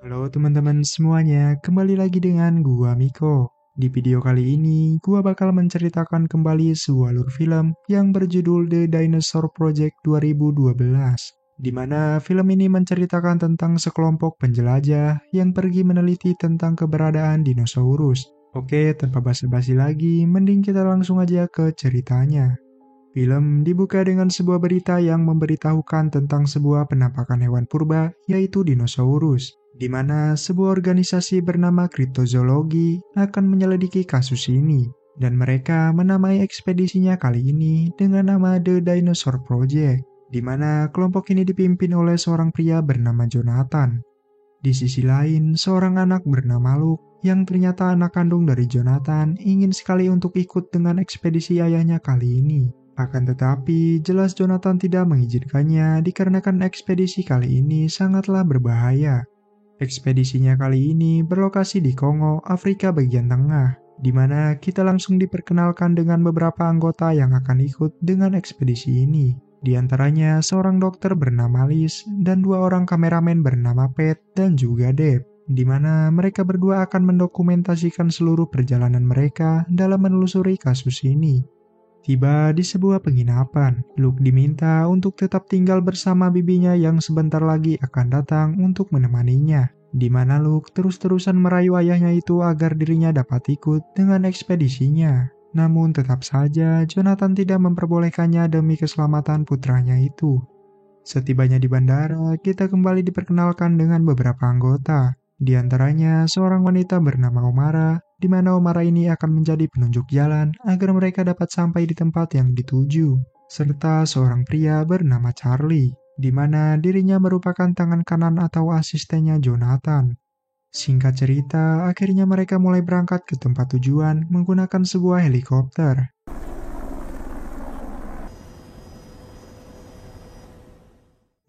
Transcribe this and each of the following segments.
Halo teman-teman semuanya, kembali lagi dengan gua Miko. Di video kali ini, gua bakal menceritakan kembali sebuah alur film yang berjudul The Dinosaur Project 2012. Di mana film ini menceritakan tentang sekelompok penjelajah yang pergi meneliti tentang keberadaan dinosaurus. Oke, tanpa basa-basi lagi, mending kita langsung aja ke ceritanya. Film dibuka dengan sebuah berita yang memberitahukan tentang sebuah penampakan hewan purba, yaitu dinosaurus, di mana sebuah organisasi bernama Kriptozoologi akan menyelidiki kasus ini, dan mereka menamai ekspedisinya kali ini dengan nama The Dinosaur Project, di mana kelompok ini dipimpin oleh seorang pria bernama Jonathan. Di sisi lain, seorang anak bernama Luke, yang ternyata anak kandung dari Jonathan, ingin sekali untuk ikut dengan ekspedisi ayahnya kali ini. Akan tetapi, jelas Jonathan tidak mengizinkannya dikarenakan ekspedisi kali ini sangatlah berbahaya. Ekspedisinya kali ini berlokasi di Kongo, Afrika bagian tengah, di mana kita langsung diperkenalkan dengan beberapa anggota yang akan ikut dengan ekspedisi ini. Di antaranya seorang dokter bernama Liz dan dua orang kameramen bernama Pat dan juga Deb, di mana mereka berdua akan mendokumentasikan seluruh perjalanan mereka dalam menelusuri kasus ini. Tiba di sebuah penginapan, Luke diminta untuk tetap tinggal bersama bibinya yang sebentar lagi akan datang untuk menemaninya. Di mana Luke terus-terusan merayu ayahnya itu agar dirinya dapat ikut dengan ekspedisinya. Namun tetap saja Jonathan tidak memperbolehkannya demi keselamatan putranya itu. Setibanya di bandara, kita kembali diperkenalkan dengan beberapa anggota. Di antaranya seorang wanita bernama Omara, di mana Omara ini akan menjadi penunjuk jalan agar mereka dapat sampai di tempat yang dituju. Serta seorang pria bernama Charlie, di mana dirinya merupakan tangan kanan atau asistennya Jonathan. Singkat cerita, akhirnya mereka mulai berangkat ke tempat tujuan menggunakan sebuah helikopter.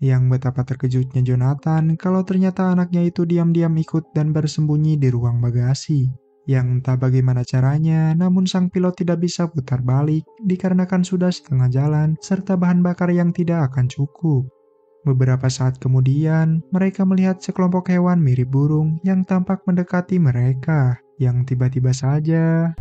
Yang betapa terkejutnya Jonathan kalau ternyata anaknya itu diam-diam ikut dan bersembunyi di ruang bagasi. Yang entah bagaimana caranya, namun sang pilot tidak bisa putar balik dikarenakan sudah setengah jalan serta bahan bakar yang tidak akan cukup. Beberapa saat kemudian, mereka melihat sekelompok hewan mirip burung yang tampak mendekati mereka. Yang tiba-tiba saja,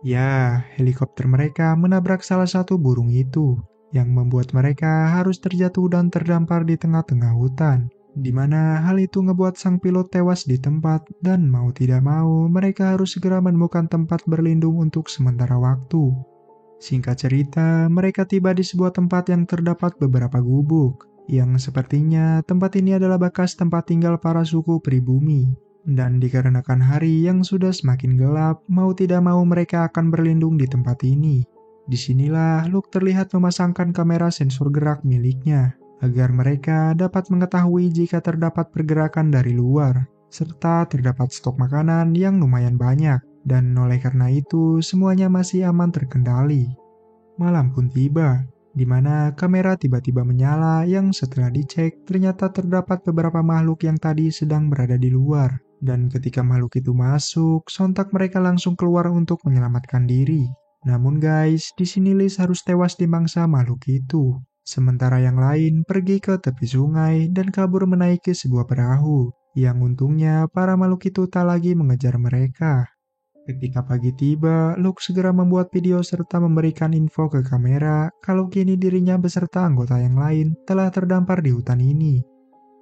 ya, helikopter mereka menabrak salah satu burung itu, yang membuat mereka harus terjatuh dan terdampar di tengah-tengah hutan, di mana hal itu ngebuat sang pilot tewas di tempat, dan mau tidak mau mereka harus segera menemukan tempat berlindung untuk sementara waktu. Singkat cerita, mereka tiba di sebuah tempat yang terdapat beberapa gubuk, yang sepertinya tempat ini adalah bekas tempat tinggal para suku pribumi. Dan dikarenakan hari yang sudah semakin gelap, mau tidak mau mereka akan berlindung di tempat ini. Disinilah Luke terlihat memasangkan kamera sensor gerak miliknya, agar mereka dapat mengetahui jika terdapat pergerakan dari luar, serta terdapat stok makanan yang lumayan banyak, dan oleh karena itu semuanya masih aman terkendali. Malam pun tiba, di mana kamera tiba-tiba menyala yang setelah dicek ternyata terdapat beberapa makhluk yang tadi sedang berada di luar. Dan ketika makhluk itu masuk, sontak mereka langsung keluar untuk menyelamatkan diri. Namun guys, di sini Liz harus tewas dimangsa makhluk itu. Sementara yang lain pergi ke tepi sungai dan kabur menaiki sebuah perahu. Yang untungnya para makhluk itu tak lagi mengejar mereka. Ketika pagi tiba, Luke segera membuat video serta memberikan info ke kamera kalau kini dirinya beserta anggota yang lain telah terdampar di hutan ini.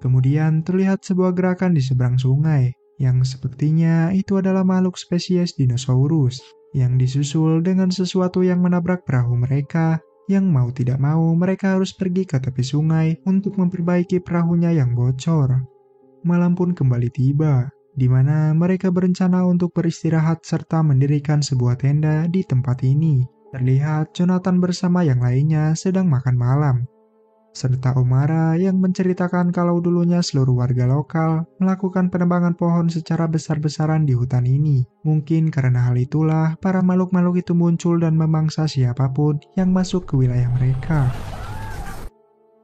Kemudian terlihat sebuah gerakan di seberang sungai, yang sepertinya itu adalah makhluk spesies dinosaurus, yang disusul dengan sesuatu yang menabrak perahu mereka, yang mau tidak mau mereka harus pergi ke tepi sungai untuk memperbaiki perahunya yang bocor. Malam pun kembali tiba, di mana mereka berencana untuk beristirahat serta mendirikan sebuah tenda di tempat ini. Terlihat Jonathan bersama yang lainnya sedang makan malam, serta Omara yang menceritakan kalau dulunya seluruh warga lokal melakukan penebangan pohon secara besar-besaran di hutan ini. Mungkin karena hal itulah para makhluk-makhluk itu muncul dan memangsa siapapun yang masuk ke wilayah mereka.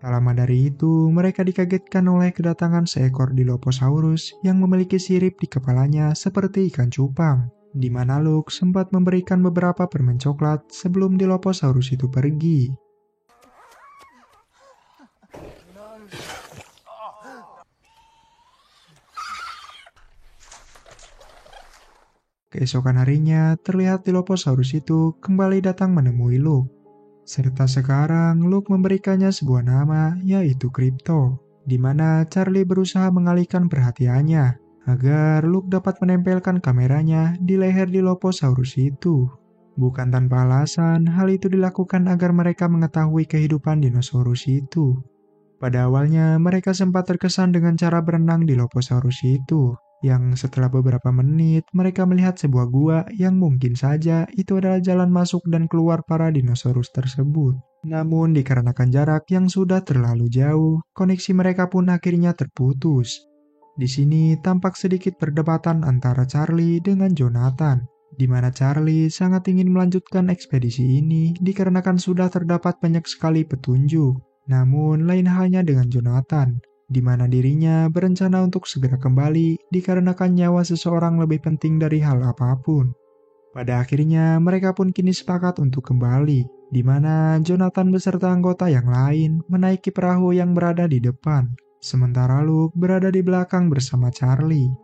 Tak lama dari itu, mereka dikagetkan oleh kedatangan seekor Dilophosaurus yang memiliki sirip di kepalanya seperti ikan cupang, di mana Luke sempat memberikan beberapa permen coklat sebelum Dilophosaurus itu pergi. Keesokan harinya, terlihat Dilophosaurus itu kembali datang menemui Luke. Serta sekarang Luke memberikannya sebuah nama, yaitu Crypto, di mana Charlie berusaha mengalihkan perhatiannya agar Luke dapat menempelkan kameranya di leher Dilophosaurus itu. Bukan tanpa alasan, hal itu dilakukan agar mereka mengetahui kehidupan dinosaurus itu. Pada awalnya, mereka sempat terkesan dengan cara berenang Dilophosaurus itu, yang setelah beberapa menit, mereka melihat sebuah gua yang mungkin saja itu adalah jalan masuk dan keluar para dinosaurus tersebut. Namun, dikarenakan jarak yang sudah terlalu jauh, koneksi mereka pun akhirnya terputus. Di sini tampak sedikit perdebatan antara Charlie dengan Jonathan, di mana Charlie sangat ingin melanjutkan ekspedisi ini dikarenakan sudah terdapat banyak sekali petunjuk. Namun, lain halnya dengan Jonathan, di mana dirinya berencana untuk segera kembali dikarenakan nyawa seseorang lebih penting dari hal apapun. Pada akhirnya, mereka pun kini sepakat untuk kembali, di mana Jonathan beserta anggota yang lain menaiki perahu yang berada di depan, sementara Luke berada di belakang bersama Charlie.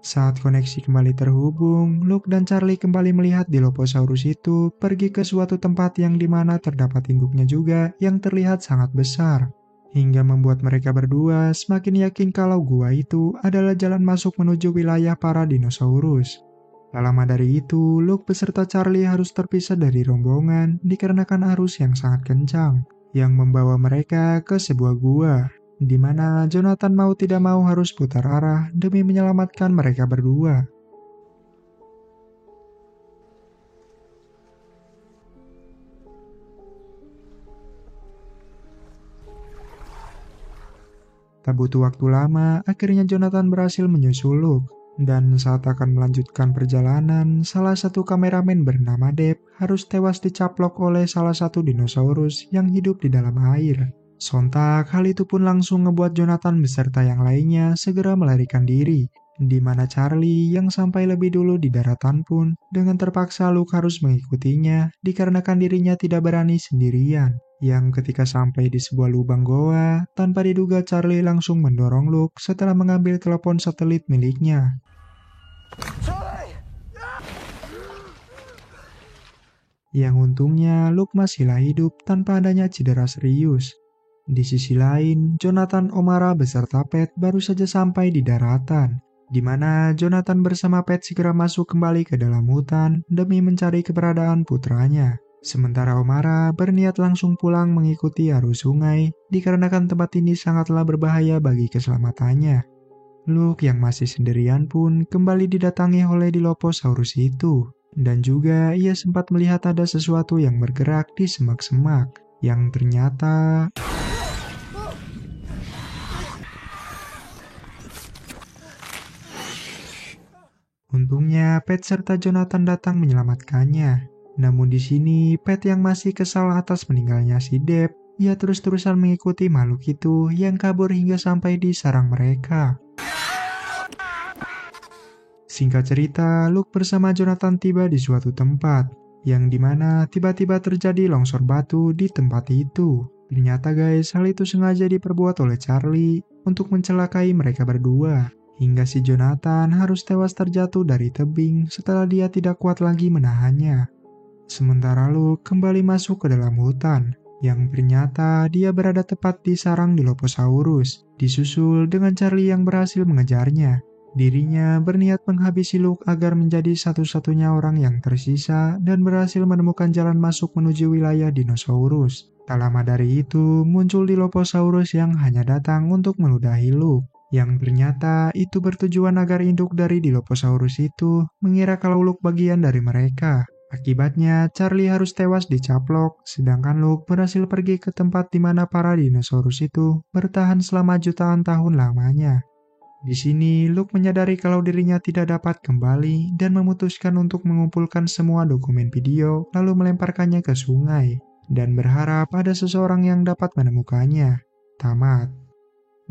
Saat koneksi kembali terhubung, Luke dan Charlie kembali melihat Dilophosaurus itu pergi ke suatu tempat yang dimana terdapat induknya juga yang terlihat sangat besar, hingga membuat mereka berdua semakin yakin kalau gua itu adalah jalan masuk menuju wilayah para dinosaurus. Tak lama dari itu, Luke beserta Charlie harus terpisah dari rombongan dikarenakan arus yang sangat kencang, yang membawa mereka ke sebuah gua, di mana Jonathan mau tidak mau harus putar arah demi menyelamatkan mereka berdua. Tak butuh waktu lama, akhirnya Jonathan berhasil menyusul Luke. Dan saat akan melanjutkan perjalanan, salah satu kameramen bernama Deb harus tewas dicaplok oleh salah satu dinosaurus yang hidup di dalam air. Sontak, hal itu pun langsung ngebuat Jonathan beserta yang lainnya segera melarikan diri, di mana Charlie yang sampai lebih dulu di daratan pun dengan terpaksa Luke harus mengikutinya dikarenakan dirinya tidak berani sendirian. Yang ketika sampai di sebuah lubang goa, tanpa diduga Charlie langsung mendorong Luke setelah mengambil telepon satelit miliknya. Yang untungnya Luke masihlah hidup tanpa adanya cedera serius. Di sisi lain, Jonathan, Omara beserta Pat baru saja sampai di daratan, di mana Jonathan bersama Pat segera masuk kembali ke dalam hutan demi mencari keberadaan putranya. Sementara Omara berniat langsung pulang mengikuti arus sungai dikarenakan tempat ini sangatlah berbahaya bagi keselamatannya. Luke yang masih sendirian pun kembali didatangi oleh Dilophosaurus itu, dan juga ia sempat melihat ada sesuatu yang bergerak di semak-semak, yang ternyata untungnya Pat serta Jonathan datang menyelamatkannya. Namun di sini Pat yang masih kesal atas meninggalnya si Deb, ia terus-terusan mengikuti makhluk itu yang kabur hingga sampai di sarang mereka. Singkat cerita, Luke bersama Jonathan tiba di suatu tempat, yang dimana tiba-tiba terjadi longsor batu di tempat itu. Ternyata guys, hal itu sengaja diperbuat oleh Charlie untuk mencelakai mereka berdua, hingga si Jonathan harus tewas terjatuh dari tebing setelah dia tidak kuat lagi menahannya. Sementara Luke kembali masuk ke dalam hutan, yang ternyata dia berada tepat di sarang Dilophosaurus, disusul dengan Charlie yang berhasil mengejarnya. Dirinya berniat menghabisi Luke agar menjadi satu-satunya orang yang tersisa dan berhasil menemukan jalan masuk menuju wilayah dinosaurus. Tak lama dari itu, muncul Dilophosaurus yang hanya datang untuk meludahi Luke, yang ternyata itu bertujuan agar induk dari Dilophosaurus itu mengira kalau Luke bagian dari mereka. Akibatnya, Charlie harus tewas dicaplok, sedangkan Luke berhasil pergi ke tempat di mana para dinosaurus itu bertahan selama jutaan tahun lamanya. Di sini, Luke menyadari kalau dirinya tidak dapat kembali dan memutuskan untuk mengumpulkan semua dokumen video lalu melemparkannya ke sungai, dan berharap ada seseorang yang dapat menemukannya. Tamat.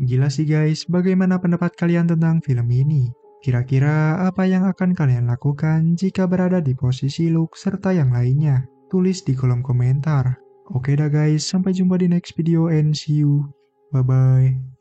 Gila sih guys, bagaimana pendapat kalian tentang film ini? Kira-kira apa yang akan kalian lakukan jika berada di posisi Luke serta yang lainnya? Tulis di kolom komentar. Oke dah guys, sampai jumpa di next video and see you. Bye-bye.